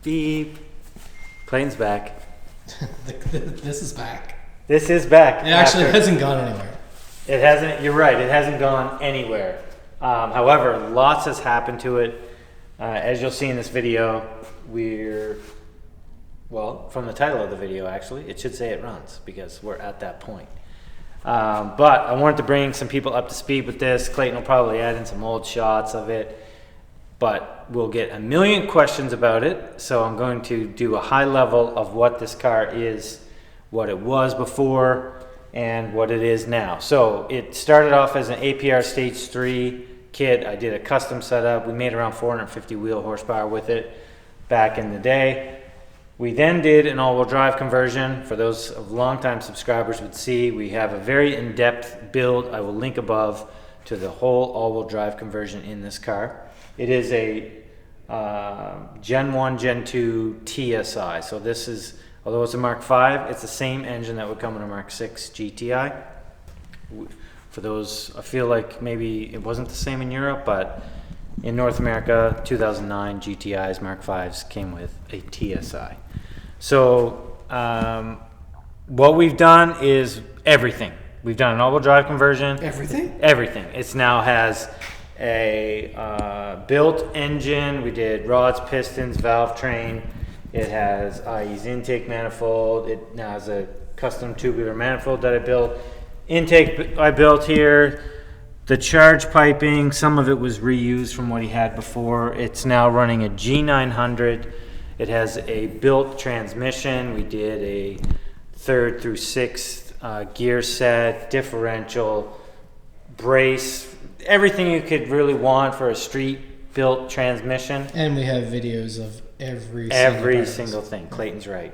Beep. Clayton's back. This is back. This is back. It actually hasn't gone anywhere. It hasn't, you're right, it hasn't gone anywhere. However, lots has happened to it. As you'll see in this video, well, from the title of the video actually, it should say it runs because we're at that point. But I wanted to bring some people up to speed with this. Clayton will probably add in some old shots of it, but we'll get a million questions about it. So I'm going to do a high level of what this car is, what it was before, and what it is now. So it started off as an APR Stage 3 kit. I did a custom setup. We made around 450 wheel horsepower with it back in the day. We then did an all-wheel drive conversion. For those of longtime subscribers would see, we have a very in-depth build. I will link above to the whole all-wheel drive conversion in this car. It is a Gen 1, Gen 2 TSI. So this is, although it's a Mark 5, it's the same engine that would come in a Mark 6 GTI. For those, I feel like maybe it wasn't the same in Europe, but in North America, 2009 GTIs, Mark 5s came with a TSI. So what we've done is everything. We've done an all-wheel drive conversion. Everything? Everything. It now has a built engine. We did rods, pistons, valve train. It has IE's intake manifold. It now has a custom tubular manifold that I built. Intake I built here. The charge piping, some of it was reused from what he had before. It's now running a G900. It has a built transmission. We did a 3rd through 6th gear set, differential, brace, everything you could really want for a street built transmission. And we have videos of every single thing. Clayton's right.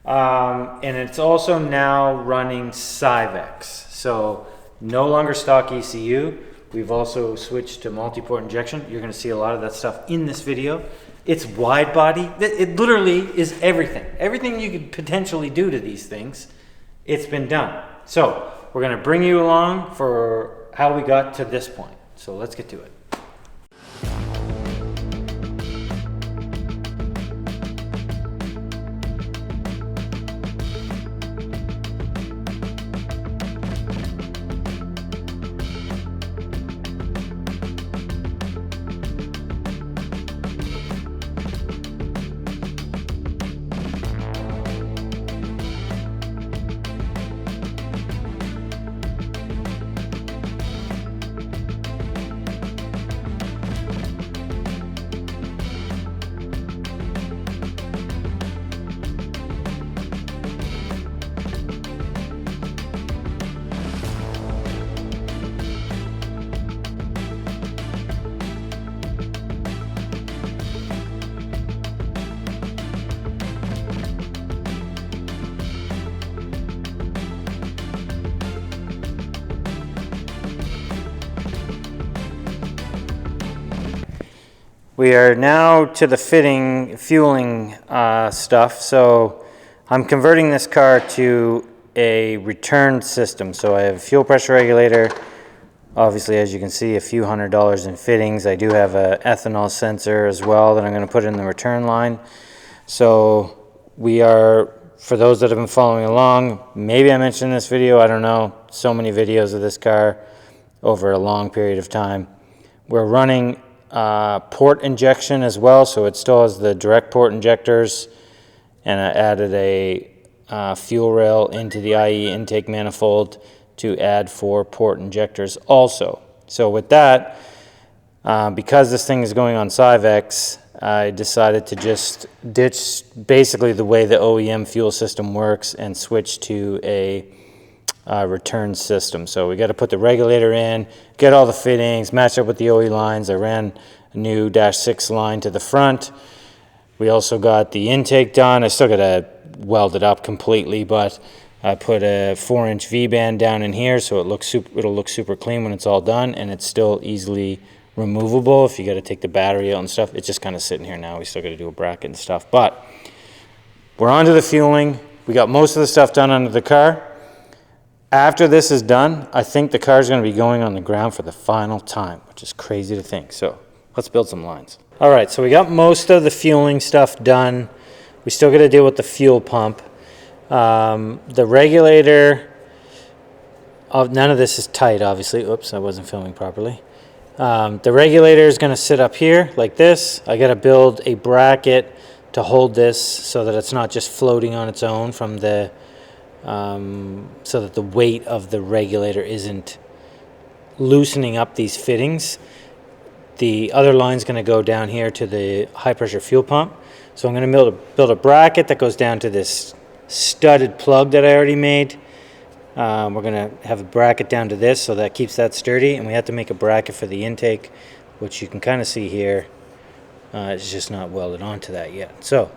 And it's also now running Syvecs. So no longer stock ECU. We've also switched to multiport injection. You're going to see a lot of that stuff in this video. It's wide body. It literally is everything. Everything you could potentially do to these things, it's been done. So we're going to bring you along for how we got to this point. So let's get to it. We are now to the fueling stuff. So I'm converting this car to a return system. So I have a fuel pressure regulator. Obviously, as you can see, a few $100s in fittings. I do have an ethanol sensor as well that I'm going to put in the return line. So we are, for those that have been following along, maybe I mentioned in this video, I don't know, so many videos of this car over a long period of time. We're running port injection as well, so it still has the direct port injectors, and I added a fuel rail into the IE intake manifold to add 4 port injectors also. So with that, because this thing is going on Syvecs, I decided to just ditch basically the way the OEM fuel system works and switch to a return system. So we got to put the regulator in, get all the fittings, match up with the OE lines. I ran a new -6 line to the front. We also got the intake done. I still got to weld it up completely, but I put a 4-inch V-band down in here, so it'll look super clean when it's all done, and it's still easily removable if you got to take the battery out and stuff. It's just kind of sitting here now. We still got to do a bracket and stuff, but we're on to the fueling. We got most of the stuff done under the car. After this is done, I think the car is going to be going on the ground for the final time, which is crazy to think. So let's build some lines. All right, so we got most of the fueling stuff done. We still got to deal with the fuel pump. The regulator, none of this is tight, obviously. Oops, I wasn't filming properly. The regulator is going to sit up here like this. I got to build a bracket to hold this so that it's not just floating on its own from the, so that the weight of the regulator isn't loosening up these fittings. The other line's going to go down here to the high pressure fuel pump. So I'm going to build a bracket that goes down to this studded plug that I already made. We're going to have a bracket down to this, so that keeps that sturdy. And we have to make a bracket for the intake, which you can kind of see here. It's just not welded onto that yet. So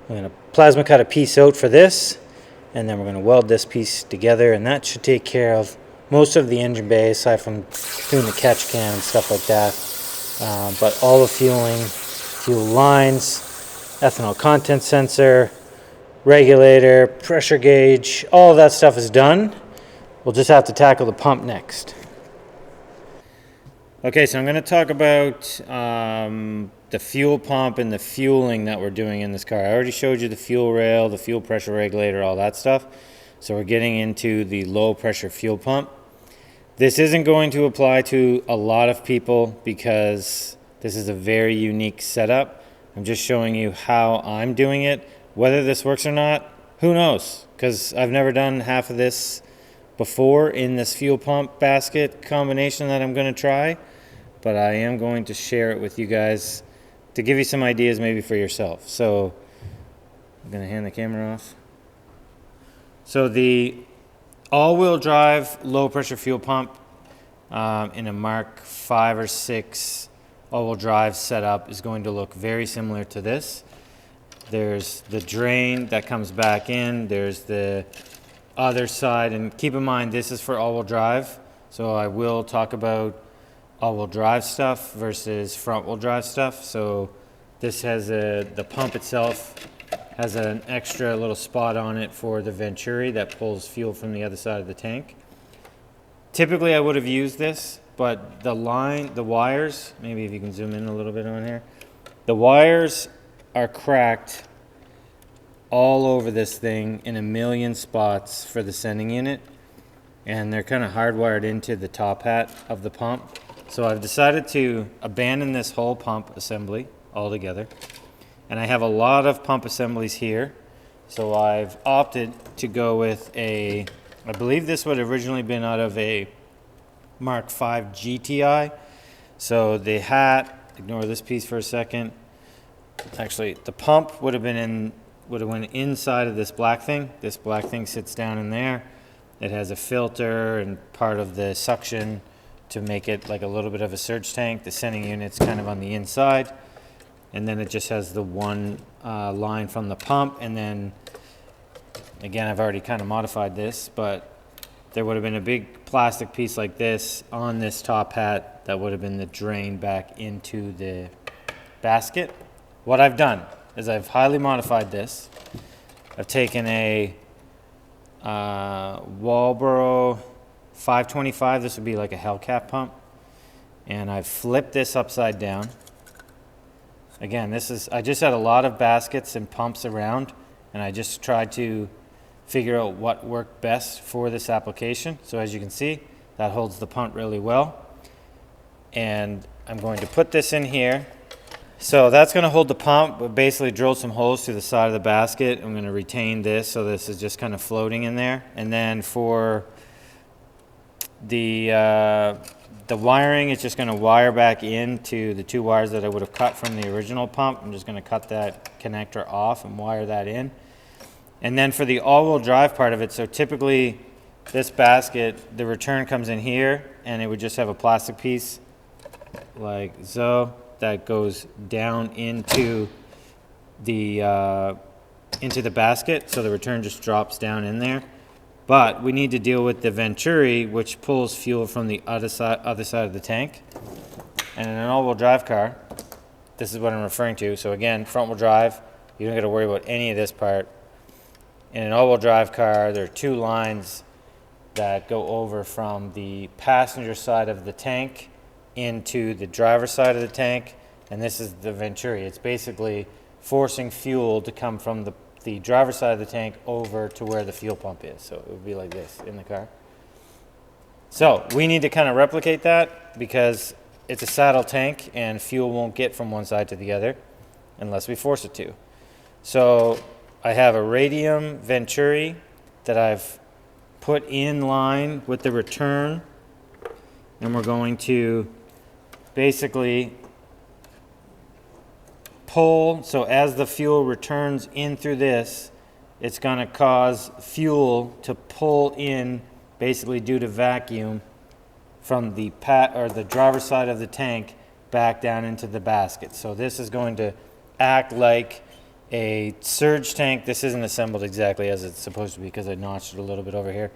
I'm going to plasma cut a piece out for this, and then we're going to weld this piece together, and that should take care of most of the engine bay, aside from doing the catch can and stuff like that. But all the fuel lines, ethanol content sensor, regulator, pressure gauge, all of that stuff is done. We'll just have to tackle the pump next. Okay, so I'm going to talk about the fuel pump and the fueling that we're doing in this car. I already showed you the fuel rail, the fuel pressure regulator, all that stuff. So we're getting into the low pressure fuel pump. This isn't going to apply to a lot of people because this is a very unique setup. I'm just showing you how I'm doing it. Whether this works or not, who knows? Because I've never done half of this before in this fuel pump basket combination that I'm going to try. But I am going to share it with you guys to give you some ideas maybe for yourself. So I'm going to hand the camera off. So the all-wheel drive low-pressure fuel pump in a Mark 5 or 6 all-wheel drive setup is going to look very similar to this. There's the drain that comes back in. There's the other side. And keep in mind, this is for all-wheel drive. So I will talk about all-wheel drive stuff versus front-wheel drive stuff. So this has the pump itself has an extra little spot on it for the Venturi that pulls fuel from the other side of the tank. Typically I would have used this, but the wires, maybe if you can zoom in a little bit on here, the wires are cracked all over this thing in a million spots for the sending unit, and they're kind of hardwired into the top hat of the pump. So I've decided to abandon this whole pump assembly altogether. And I have a lot of pump assemblies here. So I've opted to go with I believe this would have originally been out of a Mark 5 GTI. So the hat, ignore this piece for a second. Actually, the pump would have went inside of this black thing. This black thing sits down in there. It has a filter and part of the suction to make it like a little bit of a surge tank. The sending unit's kind of on the inside. And then it just has the one line from the pump. And then, again, I've already kind of modified this, but there would have been a big plastic piece like this on this top hat that would have been the drain back into the basket. What I've done is I've highly modified this. I've taken a Walbro 525. This would be like a Hellcat pump. And I've flipped this upside down. Again, I just had a lot of baskets and pumps around, and I just tried to figure out what worked best for this application. So as you can see, that holds the pump really well. And I'm going to put this in here. So that's going to hold the pump, but basically drill some holes through the side of the basket. I'm going to retain this, so this is just kind of floating in there. And then for the wiring, it's just going to wire back into the two wires that I would have cut from the original pump. I'm just going to cut that connector off and wire that in. And then for the all-wheel drive part of it, so typically this basket, the return comes in here, and it would just have a plastic piece like so that goes down into the basket, so the return just drops down in there. But we need to deal with the Venturi, which pulls fuel from the other side of the tank. And in an all-wheel drive car, this is what I'm referring to. So again, front-wheel drive, you don't got to worry about any of this part. In an all-wheel drive car, there are two lines that go over from the passenger side of the tank into the driver's side of the tank. and this is the venturi. It's basically forcing fuel to come from the driver's side of the tank over to where the fuel pump is. So it would be like this in the car. So we need to kind of replicate that because it's a saddle tank and fuel won't get from one side to the other unless we force it to. So I have a radium venturi that I've put in line with the return, and we're going to basically pull. So as the fuel returns in through this, it's going to cause fuel to pull in, basically due to vacuum, from the driver's side of the tank back down into the basket. So this is going to act like a surge tank. This isn't assembled exactly as it's supposed to be because I notched it a little bit over here.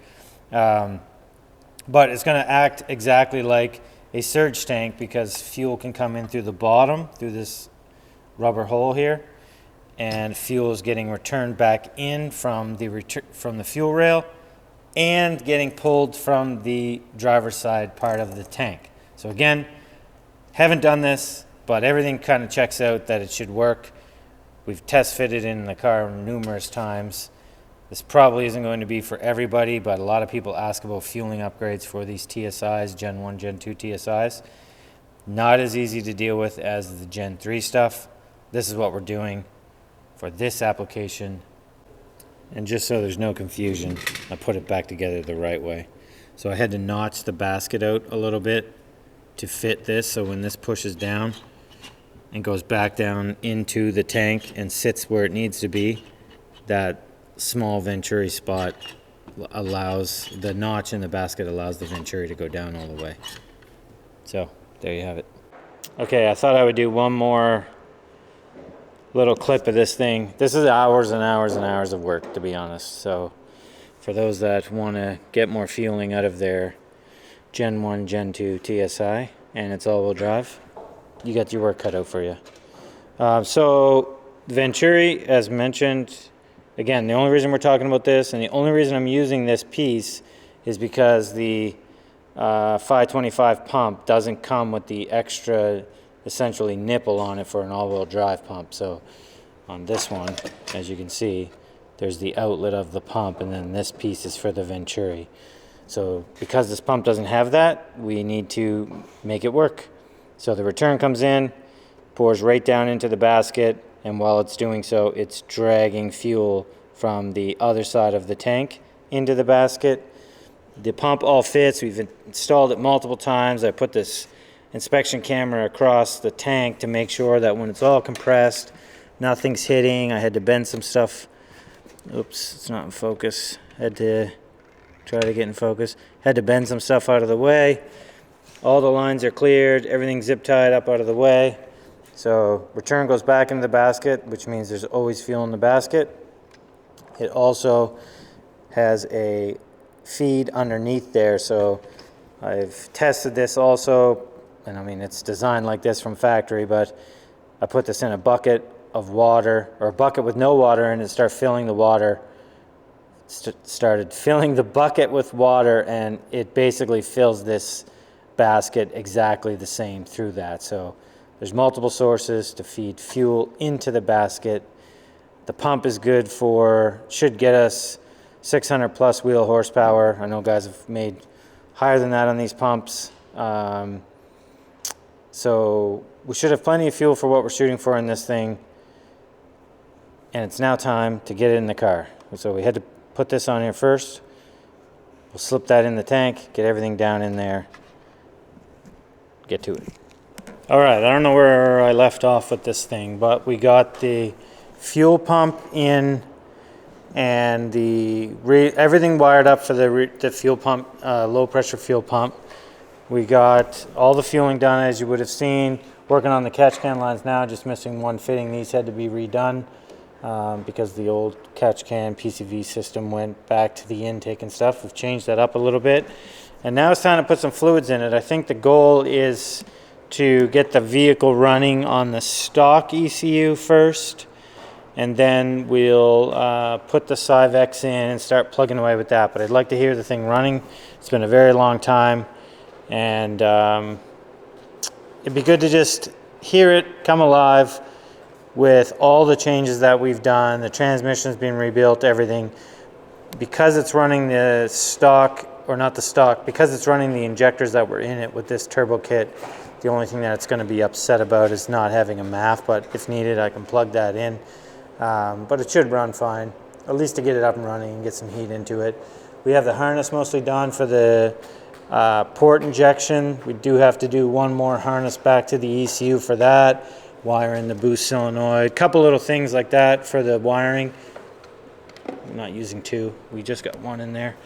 But it's going to act exactly like a surge tank because fuel can come in through the bottom, through this rubber hole here, and fuel is getting returned back in from the fuel rail and getting pulled from the driver's side part of the tank. So again, haven't done this, but everything kind of checks out that it should work. We've test fitted in the car numerous times. This probably isn't going to be for everybody, but a lot of people ask about fueling upgrades for these TSIs, Gen 1, Gen 2 TSIs. Not as easy to deal with as the Gen 3 stuff. This is what we're doing for this application. And just so there's no confusion, I put it back together the right way. So I had to notch the basket out a little bit to fit this, so when this pushes down and goes back down into the tank and sits where it needs to be, that small venturi spot allows, the notch in the basket allows the venturi to go down all the way. So there you have it. Okay, I thought I would do one more little clip of this thing. This is hours and hours and hours of work, to be honest. So for those that want to get more fueling out of their Gen 1, Gen 2 TSI and it's all-wheel drive, you got your work cut out for you. So venturi, as mentioned, again, the only reason we're talking about this and the only reason I'm using this piece is because the 525 pump doesn't come with the extra, essentially, nipple on it for an all-wheel drive pump. So on this one, as you can see, there's the outlet of the pump, and then this piece is for the venturi. So because this pump doesn't have that, we need to make it work. So the return comes in, pours right down into the basket, and while it's doing so, it's dragging fuel from the other side of the tank into the basket. The pump all fits. We've installed it multiple times. I put this inspection camera across the tank to make sure that when it's all compressed, nothing's hitting. I had to bend some stuff. Oops, it's not in focus. Had to try to get in focus. Had to bend some stuff out of the way. All the lines are cleared. Everything's zip tied up out of the way. So return goes back into the basket, which means there's always fuel in the basket. It also has a feed underneath there. So I've tested this also, and I mean, it's designed like this from factory, but I put this in a bucket of water, or a bucket with no water, and it started filling the water. Started filling the bucket with water, and it basically fills this basket exactly the same through that. So there's multiple sources to feed fuel into the basket. The pump is good for, should get us 600 plus wheel horsepower. I know guys have made higher than that on these pumps. So we should have plenty of fuel for what we're shooting for in this thing. And it's now time to get it in the car. So we had to put this on here first. We'll slip that in the tank, get everything down in there, get to it. All right, I don't know where I left off with this thing, but we got the fuel pump in and everything wired up for the fuel pump, low pressure fuel pump. We got all the fueling done, as you would have seen. Working on the catch can lines now, just missing one fitting. These had to be redone because the old catch can PCV system went back to the intake and stuff. We've changed that up a little bit. And now it's time to put some fluids in it. I think the goal is to get the vehicle running on the stock ECU first, and then we'll put the Syvecs in and start plugging away with that. But I'd like to hear the thing running. It's been a very long time, and it'd be good to just hear it come alive with all the changes that we've done. The transmission's been rebuilt, everything. Because it's running the stock, or not the stock, because it's running the injectors that were in it with this turbo kit, the only thing that it's going to be upset about is not having a MAF, but if needed I can plug that in. But it should run fine, at least to get it up and running and get some heat into it. We have the harness mostly done for the port injection. We do have to do one more harness back to the ECU for that, wire in the boost solenoid, couple little things like that for the wiring. I'm not using two, we just got one in there.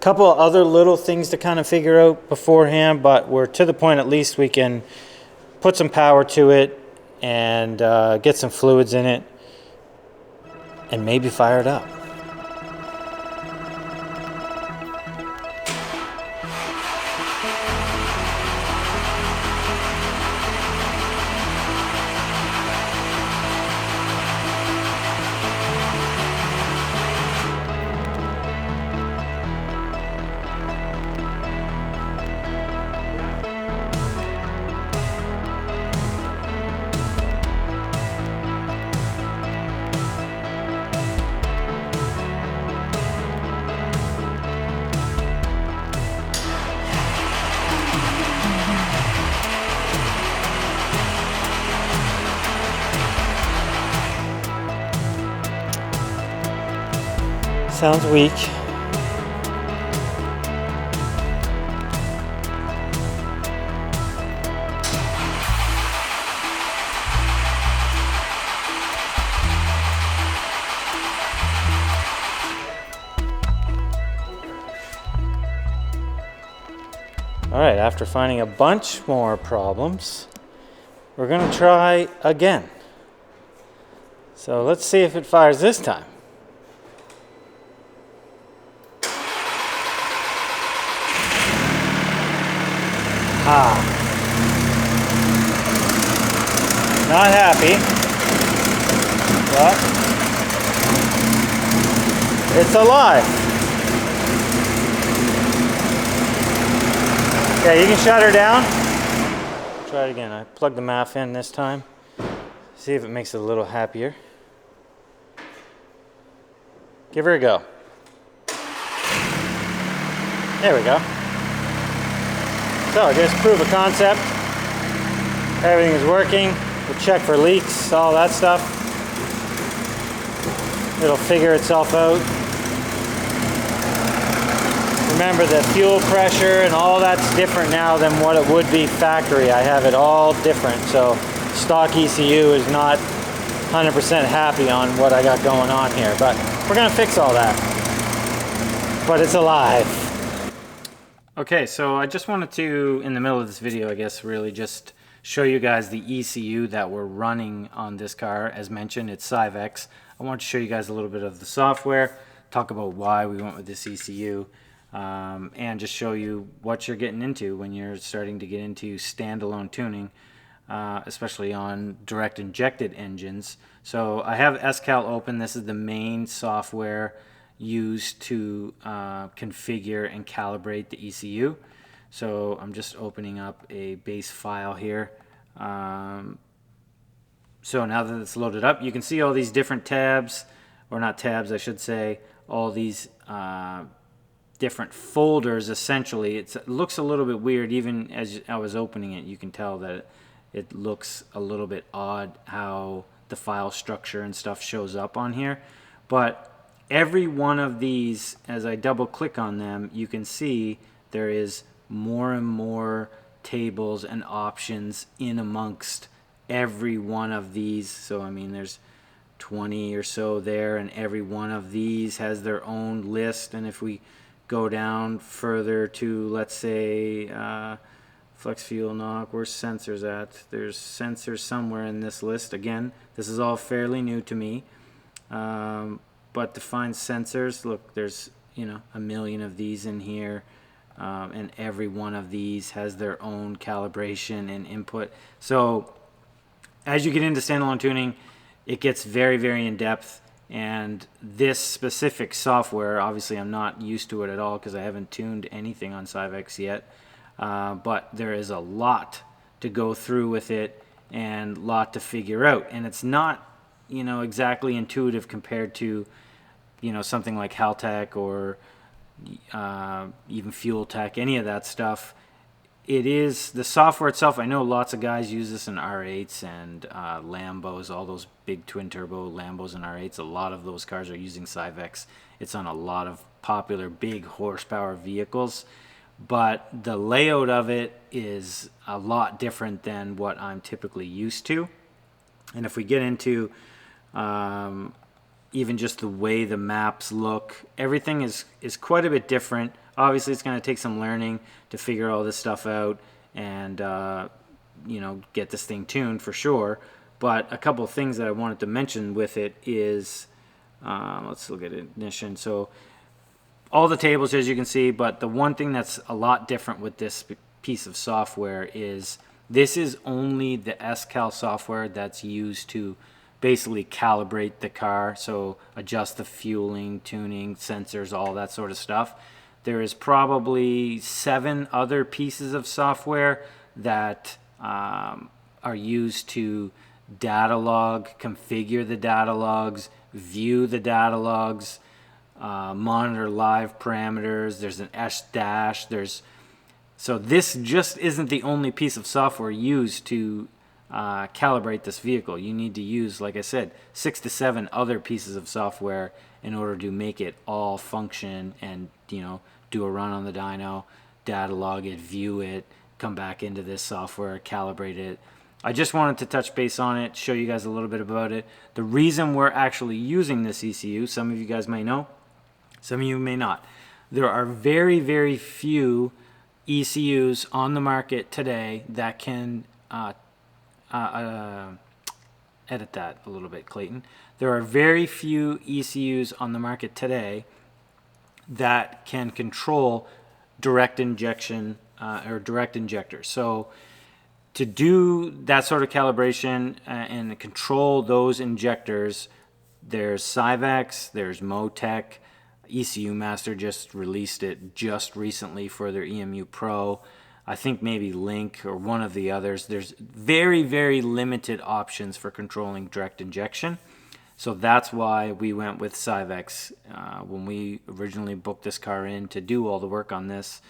Couple other little things to kind of figure out beforehand, but we're to the point at least we can put some power to it and get some fluids in it and maybe fire it up. Sounds weak. All right, after finding a bunch more problems, we're gonna try again. So let's see if it fires this time. Not happy, but it's alive. Okay, you can shut her down. Try it again. I plugged the MAF in this time. See if it makes it a little happier. Give her a go. There we go. So just proof of concept. Everything is working. We'll check for leaks, all that stuff. It'll figure itself out. Remember the fuel pressure and all that's different now than what it would be factory. I have it all different. So stock ECU is not 100% happy on what I got going on here, but we're gonna fix all that. But it's alive. Okay, so I just wanted to, in the middle of this video, I guess, really just show you guys the ECU that we're running on this car. As mentioned, it's Syvecs. I want to show you guys a little bit of the software, talk about why we went with this ECU, and just show you what you're getting into when you're starting to get into standalone tuning, especially on direct injected engines. So I have SCAL open. This is the main software used to configure and calibrate the ECU. So I'm just opening up a base file here. So now that it's loaded up, you can see all these different tabs, or not tabs, I should say, all these different folders essentially. It looks a little bit weird. Even as I was opening it, you can tell that it looks a little bit odd how the file structure and stuff shows up on here. But every one of these, as I double click on them, you can see there is more and more tables and options in amongst every one of these. So I mean there's 20 or so there, and every one of these has their own list. And if we go down further to, let's say, flex fuel knock, where's sensors at? There's sensors somewhere in this list. Again, this is all fairly new to me. But to find sensors, look, there's, you know, a million of these in here, and every one of these has their own calibration and input. So as you get into standalone tuning, it gets very, very in depth. And this specific software, obviously I'm not used to it at all because I haven't tuned anything on Syvecs yet. But there is a lot to go through with it and a lot to figure out. And it's not, you know, exactly intuitive compared to, you know, something like Haltech or even Fuel Tech, any of that stuff. It is the software itself. I know lots of guys use this in R8s and Lambos, all those big twin turbo Lambos and R8s. A lot of those cars are using Syvecs. It's on a lot of popular big horsepower vehicles, but the layout of it is a lot different than what I'm typically used to. And if we get into even just the way the maps look, everything is quite a bit different. Obviously, it's going to take some learning to figure all this stuff out and, you know, get this thing tuned for sure. But a couple of things that I wanted to mention with it is, let's look at ignition. So all the tables, as you can see, but the one thing that's a lot different with this piece of software is this is only the SCAL software that's used to basically calibrate the car, so adjust the fueling, tuning, sensors, all that sort of stuff. There is probably 7 other pieces of software that are used to data log, configure the data logs, view the data logs, monitor live parameters. There's an S-dash. So this just isn't the only piece of software used to calibrate this vehicle. You need to use, like I said, 6 to 7 other pieces of software in order to make it all function and, you know, do a run on the dyno, data log it, view it, come back into this software, calibrate it. I just wanted to touch base on it, show you guys a little bit about it. The reason we're actually using this ECU, some of you guys may know, some of you may not. There are very, very few ECUs on the market today that can edit that a little bit, Clayton. There are very few ECUs on the market today that can control direct injection or direct injectors. So to do that sort of calibration and control those injectors, there's Syvecs, there's Motec, ECU Master just released it just recently for their EMU Pro. I think maybe Link or one of the others. There's very, very limited options for controlling direct injection. So that's why we went with Syvecs. When we originally booked this car in to do all the work on this,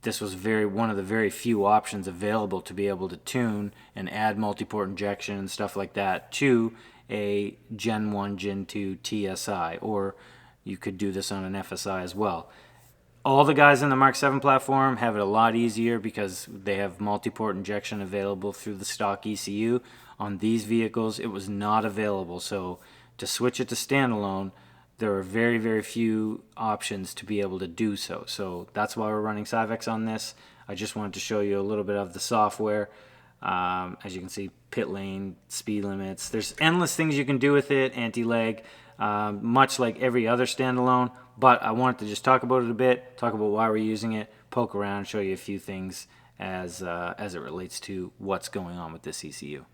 this was one of the very few options available to be able to tune and add multiport injection and stuff like that to a Gen 1, Gen 2 TSI, or you could do this on an FSI as well. All the guys in the Mark 7 platform have it a lot easier because they have multiport injection available through the stock ECU. On these vehicles, it was not available. So to switch it to standalone, there are very, very few options to be able to do so. So that's why we're running Syvecs on this. I just wanted to show you a little bit of the software. As you can see, pit lane, speed limits. There's endless things you can do with it, anti-lag, much like every other standalone. But I wanted to just talk about it a bit, talk about why we're using it, poke around, show you a few things as it relates to what's going on with this ECU.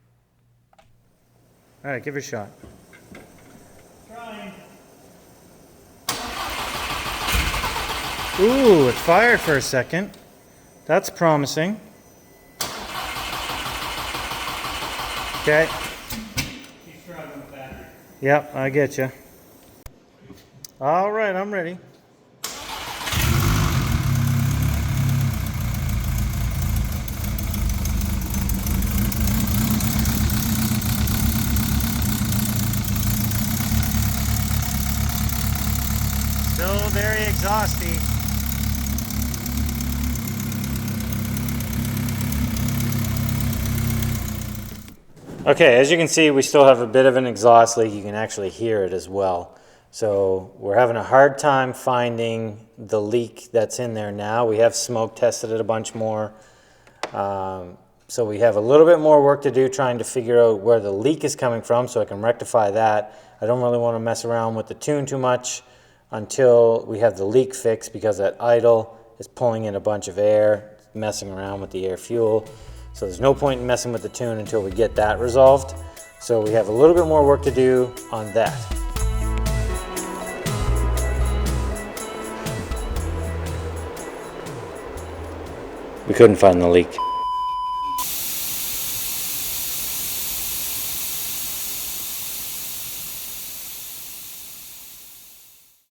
All right, give it a shot. Trying. Ooh, it fired for a second. That's promising. Okay. Keep struggling with battery. Yep, I get you. All right, I'm ready. Still very exhausty. Okay, as you can see, we still have a bit of an exhaust leak. You can actually hear it as well. So we're having a hard time finding the leak that's in there now. We have smoke tested it a bunch more. So we have a little bit more work to do trying to figure out where the leak is coming from so I can rectify that. I don't really want to mess around with the tune too much until we have the leak fixed, because that idle is pulling in a bunch of air, messing around with the air fuel. So there's no point in messing with the tune until we get that resolved. So we have a little bit more work to do on that. We couldn't find the leak.